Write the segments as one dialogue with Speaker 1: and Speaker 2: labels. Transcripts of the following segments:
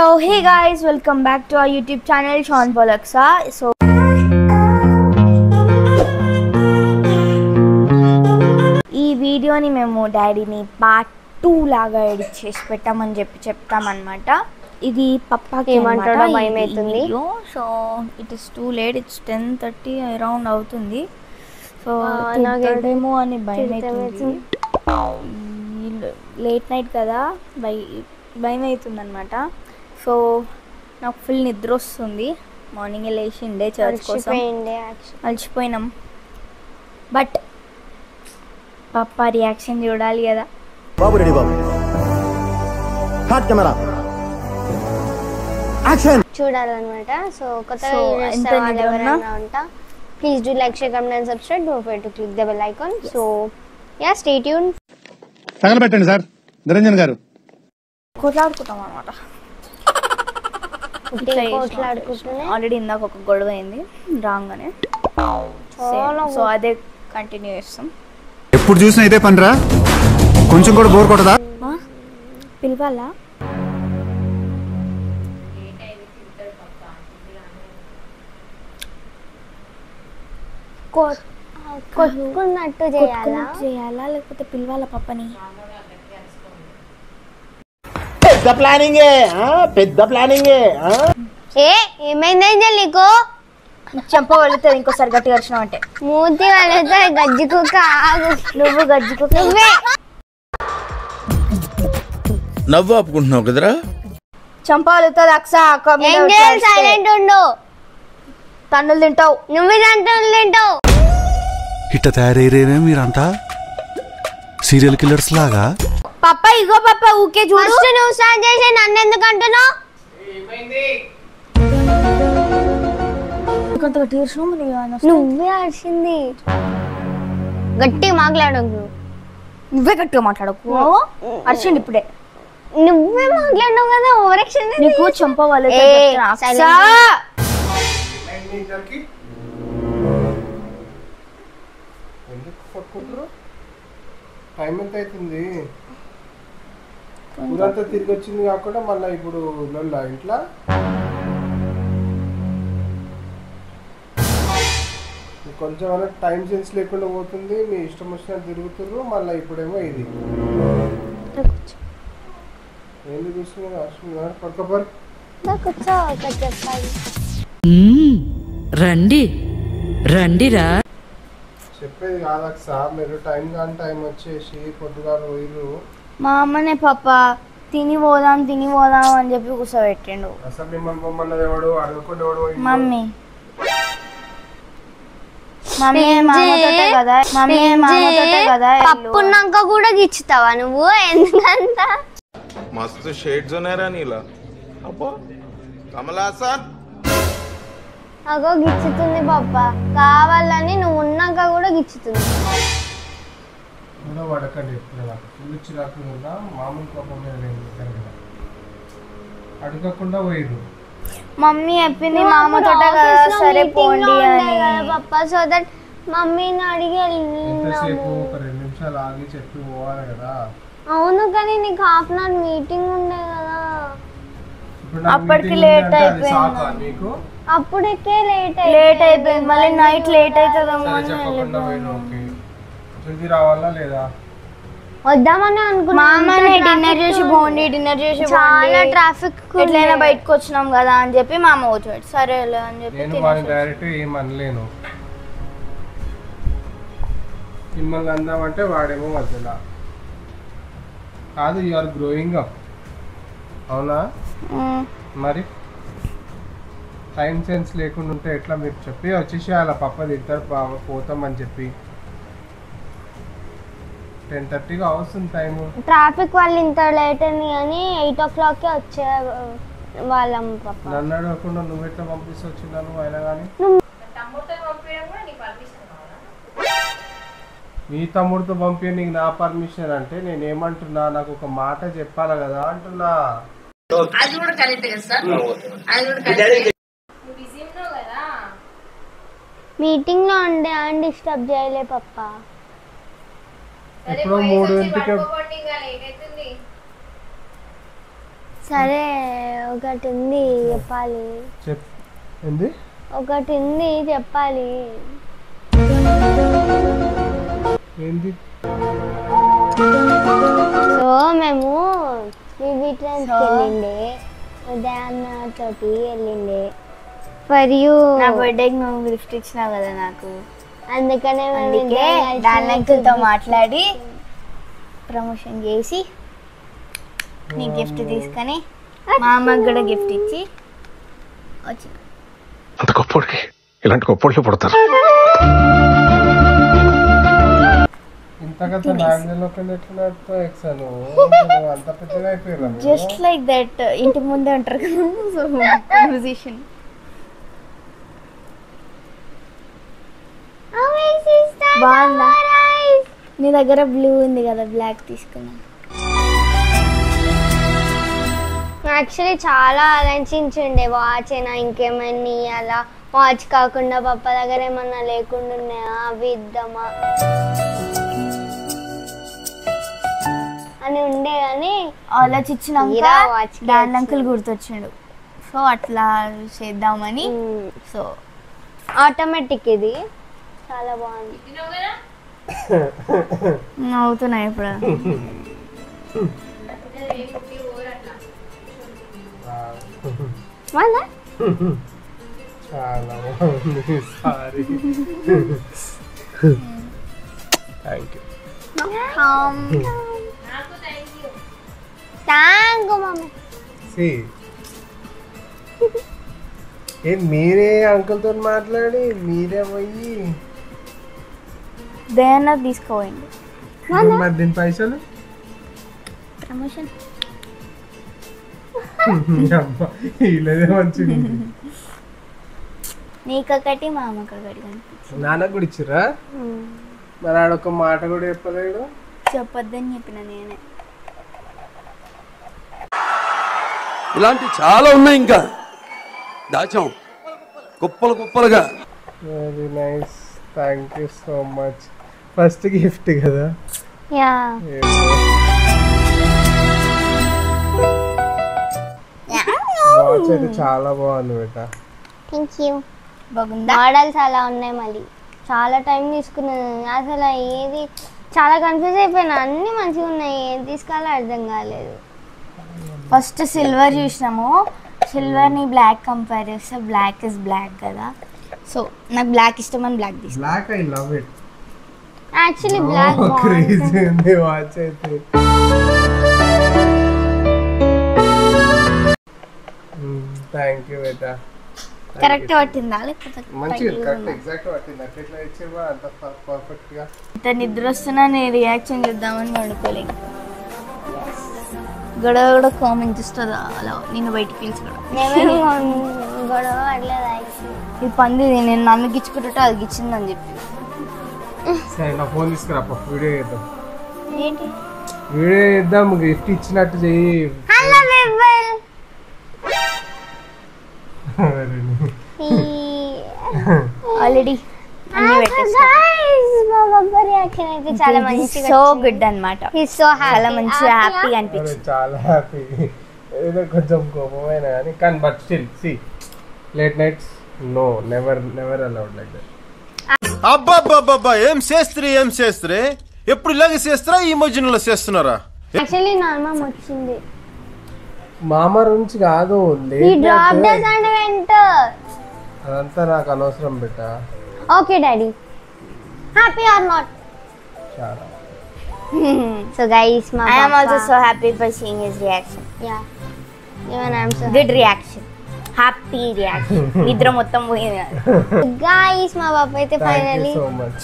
Speaker 1: So hey guys, welcome back to our YouTube channel Sean Polaksa. So ఈ వీడియోని మేము డాడీని పార్ట్ 2 లాగా ఎడిట్ చేసి పెట్టామని చెప్తామన్నమాట. ఇది పప్పాకి
Speaker 2: ఏమంటాడో భయం అవుతుంది.
Speaker 1: So it is too late, it's 10:30 around అవుతుంది. సో ఏమో అని భయం అవుతుంది. లేట్ నైట్ కదా, భయం అవుతుంది అనమాట. సో నాకు ఫుల్ నిద్ర వస్తుంది. మార్నింగ్ లేచిండే చర్చ్ కోసం, అలసిపోయినాం. బట్ పప్పా రియాక్షన్ చూడాలి కదా.
Speaker 3: బాబు రెడీ బాబు, హాట్ కెమెరా యాక్షన్
Speaker 2: చూడాలన్నమాట. సో కొత్త please do like, share, comment and subscribe. Don't forget to click the bell icon. So ya, stay tune.
Speaker 3: తగలబెట్టండి సార్ నిరంజన్ గారు.
Speaker 1: కొట్లాడుకుంటాం అనమాట. ఆల్రెడీ ఇందాక ఒక గొడవ అయింది రాగానే. సో అదే కంటిన్యూ చేస్తాం.
Speaker 4: ఎప్పుడు చూసినా ఇదే పనిరా, కొంచెం కూడా బోర్ కొట్టదా?
Speaker 1: పిలవాలా?
Speaker 2: కొట్టుకున్నట్టు చేయాలా
Speaker 1: లేకపోతే పిలవాలా పప్పని?
Speaker 3: పెద్ద ప్లానింగే.
Speaker 2: ఏమైంది నీకు?
Speaker 1: చెంప వెళుతుంది ఇంకోసారి గట్టిగా వచ్చినావు అంటే.
Speaker 2: మూతి వెళుతా గజ్జి కుక్క.
Speaker 1: నువ్వు గజ్జి కుక్క.
Speaker 2: నువ్వే
Speaker 5: నవ్వు ఆపుకుంటున్నావు కదరా.
Speaker 1: చెంప వెళుతుంది అక్స.
Speaker 2: సైలెంట్ ఉండు.
Speaker 1: తన్నులు తింటావు.
Speaker 2: నువ్వు తన్నులు తింటావు.
Speaker 4: ఇట్ట తయారయ్యేనే మీరంతా సీరియల్ కిల్లర్స్ లాగా.
Speaker 1: పప్ప ఇగో పప్ప, ఊకే చూడు.
Speaker 2: నువ్వు స్టార్ట్ చేసి నన్ను ఎందుకు అంటున్నావు? నువ్వే అరిచింది. గట్టిగా మాట్లాడకు.
Speaker 1: నువ్వే గట్టిగా మాట్లాడకు. అరిచిండి ఇప్పుడే.
Speaker 2: నువ్వే మాట్లాడినావు కదా, ఓవరాక్షన్.
Speaker 1: నీకు చెంప వాళ్ళు
Speaker 6: టైం ఎంత అవుతుంది? ఊరంతా తిరిగి వచ్చింది కాకుండా మళ్ళీ ఇప్పుడు ఇంట్లో కొంచెం టైం సెన్స్ లేకుండా పోతుంది. మీ ఇష్టం వచ్చినట్టు తిరుగుతుర్రు. మళ్ళీ ఇప్పుడేమో ఇది ఏంది చూస్తున్నారు? పక్కపర్
Speaker 7: రండి రండిరా.
Speaker 6: చెప్పేది కాదక్సా, మీరు టైం కాని టైం వచ్చేసి పొద్దుగా పోయిర్రు.
Speaker 1: మా అమ్మనే పాప తిని పోదాం అని చెప్పి కూర్చోబెట్టిండు.
Speaker 6: అసలు మిమ్మల్ని బొమ్మన్నది ఎవడు అడగకుండా ఎవడు?
Speaker 1: మమ్మీ మామతోటే కదా.
Speaker 2: పప్పున్నాక కూడా గిచ్చుతావా నువ్వు? ఎందుకంత
Speaker 5: మస్తు షేడ్స్ ఉన్నారా నీలా? అబ్బో కమలాసన్
Speaker 2: అగో గిచ్చుతుంది పప్ప. కావాలని నువ్వు ఉన్నాక కూడా గిచ్చుతుంది.
Speaker 6: పడకండి ఫుల్ చిరాకుగా మామూలు కోపం మీద అడగకుండా పోయిర్రు.
Speaker 1: మమ్మీ చెప్పింది మామతోటే కదా, సరే పోండి అని
Speaker 2: పప్ప. సో దట్ మమ్మీని అడిగి
Speaker 6: ఎంతసేపు ఒక 2 నిమిషాలు ఆగి చెప్పి పోవాలి కదా.
Speaker 2: అవును, కానీ నీకు హాఫ్ అన్ అవర్ మీటింగ్ ఉండే కదా.
Speaker 1: అప్పటికి లేట్ అయిపోయింది.
Speaker 6: మీకు
Speaker 2: అప్పటికే లేట్
Speaker 1: అయిపోయింది. మళ్ళీ నైట్ లేట్ అవుతుందేమో
Speaker 6: జల్దీ రావాలా లేదా?
Speaker 2: వద్దామని అనుకున్నా.
Speaker 1: డిన్నర్ చేసి
Speaker 2: చాలా ట్రాఫిక్,
Speaker 1: ఎట్లయినా బయటకు వచ్చినాం కదా అని చెప్పి మా అమ్మ వచ్చాడు. సరేలే అని చెప్పి
Speaker 6: నేను వాడిని డైరెక్ట్ ఏం అనలేను. మిమ్మల్ని అందామంటే వాడేమో వద్దులా కాదు. You are growing up. అవునా? మరి టైం సెన్స్ లేకుండా ఉంటే ఎట్లా? మీరు చెప్పి వచ్చేసి అలా పప్ప తింటారు పోతామని చెప్పి 10:30 అవస్తుంది టైం.
Speaker 2: ట్రాఫిక్ వాళ్ళు ఇంత లేట్ అని కానీ 8 o'clock వచ్చే వాళ్ళం పప్ప.
Speaker 6: నన్ను అడగకుండా నువ్వు ఎట్లా పంపిస్తున్నాను? అయినా కానీ మీ తమ్ముడితో పంపి నీకు నా పర్మిషన్ అంటే నేనేమంటున్నా? నాకు ఒక మాట చెప్పాలి కదా అంటున్నా.
Speaker 2: మీటింగ్ లో ఉండే అని డిస్టర్బ్ చేయలే పప్ప.
Speaker 6: ఎప్పుడో 3 గంటలకి
Speaker 2: సరే ఒకటి ఉంది చెప్పాలి.
Speaker 6: ఏంది?
Speaker 2: ఒకటి ఉంది చెప్పాలి.
Speaker 6: ఏంది?
Speaker 2: సో మేము ట్రాన్స్కి వెళ్ళిండే ఉదయాన్న తోటి వెళ్ళిండే ఫర్ యూ.
Speaker 1: నా బర్త్డేకి నువ్వు గిఫ్ట్ ఇచ్చినావు కదా నాకు,
Speaker 2: అందుకనే
Speaker 1: అందుకే డాన్ అంకుల్తో మాట్లాడి ప్రమోషన్ చేసి నీ గిఫ్ట్ తీసుకొని మా అమ్మకి కూడా గిఫ్ట్ ఇచ్చి వచ్చిన.
Speaker 3: అంత గొప్పోడికి ఇలాంటి గొప్పోళ్ళు పుడతారు.
Speaker 6: ఇంతకంత నాగలోకండి ఎట్లా నడుపుతావు ఎక్సాను? అంత పెద్దగా అయిపోయారు.
Speaker 1: జస్ట్ లైక్ దట్ ఇంటి ముందే ఉంటారు కదా, సో మ్యూజిషియన్. బాగుందా? నీ దగ్గర బ్లూ ఉంది కదా, బ్లాక్ తీసుకున్నా.
Speaker 2: యాక్చువల్లీ చాలా ఆలోచించుండే వాచ్ అయినా ఇంకేమన్నా అలా వాచ్ కాకుండా పప్ప దగ్గర ఏమన్నా లేకుండా ఉన్నాయా అవి ఇద్దామా అని ఉండే కానీ
Speaker 1: ఆలోచించినాక డాన్ అంకుల్ గుర్తొచ్చాడు, సో అట్లా చేద్దామని. సో
Speaker 2: ఆటోమేటిక్ ఇది చాలా బాగుంది.
Speaker 1: అవుతున్నాయి ఇప్పుడు.
Speaker 2: వాళ్ళా
Speaker 6: చాలా బాగుంది. Sorry, thank you.
Speaker 2: Thank mummy.
Speaker 6: మీరే అంకుల్తో మాట్లాడి మీరే పోయి
Speaker 1: దేన్న తీసుకోండి.
Speaker 6: మరి దీని పైసలు
Speaker 1: ప్రమోషన్
Speaker 6: ఇలాగే మంచిగా
Speaker 1: నీకొకటి మా అమ్మకొకటి కనిపించింది.
Speaker 6: నాన్నకు కూడా ఇచ్చిర్రా? మరి ఆడొక మాట కూడా చెప్పలేడు.
Speaker 1: చెప్పొద్దని చెప్పిన నేనే.
Speaker 8: ఇలాంటి చాలా ఉన్నాయి, ఇంకా దాచాం కుప్పలు కుప్పలుగా.
Speaker 6: Very nice, thank you so much. First gift కదా.
Speaker 2: యా
Speaker 6: వాచ్ అయితే చాలా బాగుంది బేటా.
Speaker 2: Thank you.
Speaker 1: బాగుందా?
Speaker 2: మోడల్స్ అలా ఉన్నాయి, మళ్ళీ చాలా టైం తీసుకున్నాను అసలు. ఏది చాలా కన్ఫ్యూజ్ అయిపోయినా, అన్ని మంచిగా ఉన్నాయి, ఏది తీసుకోవాలో అర్థం కాలేదు.
Speaker 1: ఫస్ట్ సిల్వర్ చూసినాము, సిల్వర్ని బ్లాక్ కంపేర్ చేస్తే బ్లాక్ ఇస్ బ్లాక్ కదా, సో నాకు బ్లాక్ ఇష్టమని బ్లాక్ తీసుకున్నాను.
Speaker 6: Black I love it.
Speaker 2: Actually black
Speaker 6: crazy ఉంది వాచ్ అయితే. థ్యాంక్ యూ బేటా.
Speaker 1: కరెక్ట్ పట్టిందా లేకపోతే
Speaker 6: మంచిగా కరెక్ట్ ఎగ్జాక్ట్ పట్టింది. అట్లా ఇచ్చేవా అంత పర్ఫెక్ట్ గా.
Speaker 1: ఇంత నిద్ర వస్తున్నా నేను రియాక్షన్ చూద్దామని అనుకోలేదు. గొడవ కూడా కామెంట్ ఇస్తుందా అలా నేను బయటికి పిలుచుకోవడం.
Speaker 2: గొడవ పడలేదు.
Speaker 1: ఇది పంది, నేను నన్ను గిచ్చుకుంటే అది గిచ్చిందని చెప్పి.
Speaker 6: సరే నా ఫోన్ తీసుకురా, వీడియో చేద్దాం.
Speaker 1: ఏంటి
Speaker 6: వీడియో చేద్దాం, గిఫ్ట్ ఇచ్చినట్టు చెయ్యి.
Speaker 1: ఆల్రెడీ అన్ని పెట్టేస్తా.
Speaker 2: చాలా మంచిగా
Speaker 1: సో గుడ్ అన్నమాట, చాలా మంచి హ్యాపీ అనిపించింది.
Speaker 6: చాలా హ్యాపీ. ఏదో కొంచెం కోపమైన కానీ but still see late nights no, never never allowed like that.
Speaker 9: అబ్బా ఏం చేస్త్రీ ఎప్పుడు ఇలాగే చేస్తారా? ఈ మధ్యలో చేస్తున్నారా?
Speaker 2: యాక్చువల్లీ నార్మల్ వచ్చింది.
Speaker 6: మామ నుంచి కాదు, అదంతా నాకు అనవసరం బేటా.
Speaker 2: Okay daddy, happy or not?
Speaker 6: చాలా.
Speaker 2: So guys,
Speaker 1: I am also so happy by seeing his reaction.
Speaker 2: Yeah, even I am so
Speaker 1: good reaction, happy reaction. నిద్ర మొత్తం పోయింది.
Speaker 2: Guys, మా పాప అయితే ఫైనల్లీ
Speaker 6: సో మచ్.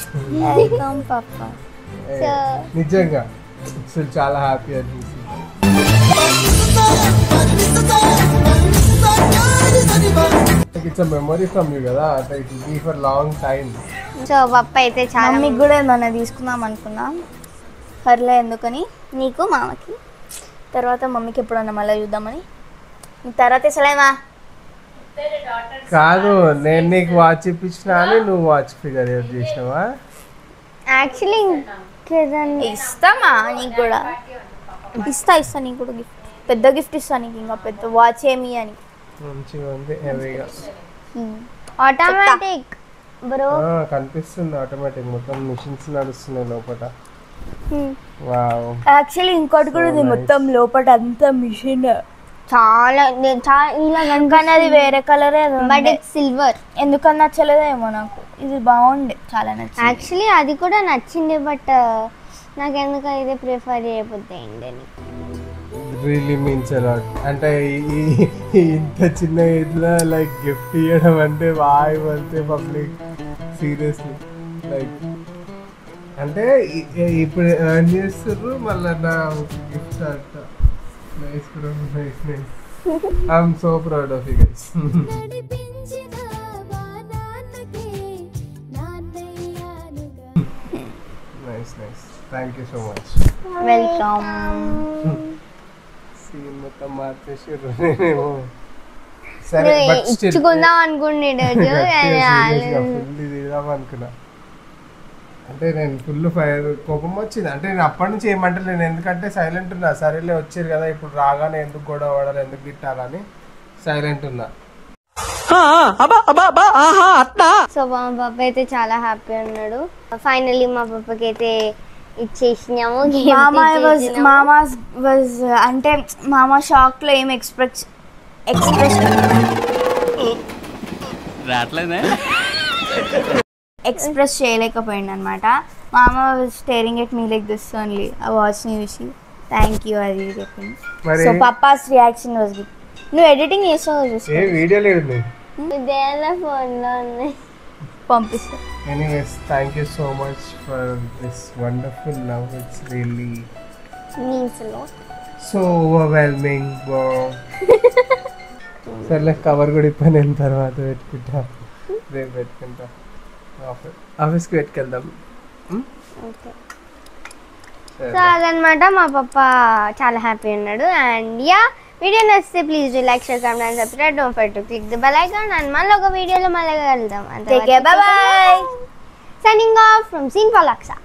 Speaker 1: వెల్కమ్ పాపా.
Speaker 2: సో
Speaker 6: నిజంగా అసలు చాలా హ్యాపీ అనిపించింది. It's a memory from you కదా, it will be for long time.
Speaker 2: So పాప అయితే చాలా.
Speaker 1: మమ్మీకి కూడా ఏమన్నా తీసుకుందాం అనుకున్నాం, పర్లే ఎందుకని, నీకు మామకి, తర్వాత మమ్మీకి ఎప్పుడన్నా మళ్ళీ చూద్దామని. తర్వాత అసలేమా
Speaker 6: కాదు, నేను నీకు వాచ్ ఇప్పించినా అని నువ్వు వాచ్ ఫిగర్ చేసినావా?
Speaker 2: యాక్చువల్లీ
Speaker 1: ఇస్తామా నీకు కూడా, ఇస్తా నీకు కూడా గిఫ్ట్. పెద్ద గిఫ్ట్ ఇస్తాను నీకు, ఇంకా పెద్ద వాచ్ ఏమి అని.
Speaker 6: మంచిగా ఉంది హెవీగా.
Speaker 2: Automatic bro.
Speaker 6: కనిపిస్తుంది ఆటోమేటిక్, మొత్తం మిషన్స్ నడుస్తున్నాయి లోపల. వావ్.
Speaker 1: యాక్చువల్లీ ఇంకోటి కూడా ఉంది, మొత్తం లోపల అంతా మిషన్.
Speaker 2: చాలా ఇలా
Speaker 1: కానీ అది వేరే కలరే,
Speaker 2: బట్ ఇట్స్ సిల్వర్.
Speaker 1: ఎందుకని నచ్చలేదేమో నాకు, ఇది బాగుంది, చాలా నచ్చింది.
Speaker 2: యాక్చువల్లీ అది కూడా నచ్చింది, బట్ నాకు ఎందుకు ఇదే ప్రిఫర్ చేయకపోతే ఏంటని.
Speaker 6: Really means a lot. అంటే ఇంత చిన్న ఏజ్లో లైక్ గిఫ్ట్ ఇవ్వడం అంటే వాయ్ అంతే పబ్లిక్ సీరియస్లీ. లైక్ అంటే ఇప్పుడు ఎర్న్ చేస్తుర్రు మళ్ళీ నా గిఫ్ట్ అంట. Nice bro, nice nice. I'm so proud of you guys. Nice nice, thank you so much.
Speaker 1: Welcome.
Speaker 6: Scene మొత్తం మార్చేసారు. నేనేమో సరే బట్ స్టిల్
Speaker 2: ఇచ్చుకుందాం అనుకుంటే
Speaker 6: ఫుల్ తీద్దాం అనుకున్నా. అంటే నేను ఫుల్ ఫైర్ కోపం వచ్చింది. అంటే నేను అప్పటి నుంచి ఏమంటలేను, ఎందుకంటే సైలెంట్ ఉన్నా. సరేలే వచ్చారు కదా, ఇప్పుడు రాగానే ఎందుకు గొడవ పడాలి, ఎందుకు తిట్టాలని సైలెంట్ ఉన్నా.
Speaker 2: సో మా పాప అయితే చాలా హ్యాపీ ఉన్నాడు. ఫైనల్లీ మా పాపకి అయితే ఇచ్చేసినాము.
Speaker 1: అంటే మామ షాక్ లో ఏం ఎక్స్ప్రెస్ చేయలేకపోయింది అనమాట. మామ steering at me like this only, ఆ వాచ్ ని చూసి థ్యాంక్ యూ అది చెప్పింది. So Pappas reaction was good. నువ్వు ఎడిటింగ్ చేసావు చూసి,
Speaker 6: ఏ వీడియో లేదు
Speaker 2: ఫోన్ లో ఉన్నాయి,
Speaker 1: పంపిస్తా.
Speaker 6: Anyways, thank you so much for this wonderful love. It's really
Speaker 2: means a lot.
Speaker 6: so overwhelming, bro. సర్లే కవర్ కూడా ఇప్పని నేను తర్వాత పెట్టుకుంటా, రేపు పెట్టుకుంటా. ఆఫీస్కి పెట్టుకెళ్దాం.
Speaker 2: సో అదనమాట, మా పాప చాలా హ్యాపీ ఉన్నాడు. అండ్ యా, వీడియో నచ్చితే please do like, share, comment and subscribe. Don't forget to click the bell icon. And మళ్ళీ ఒక వీడియోలో మళ్ళీ కలుద్దాం.
Speaker 1: Take care, bye bye.
Speaker 2: Signing off from Scene for Laksa.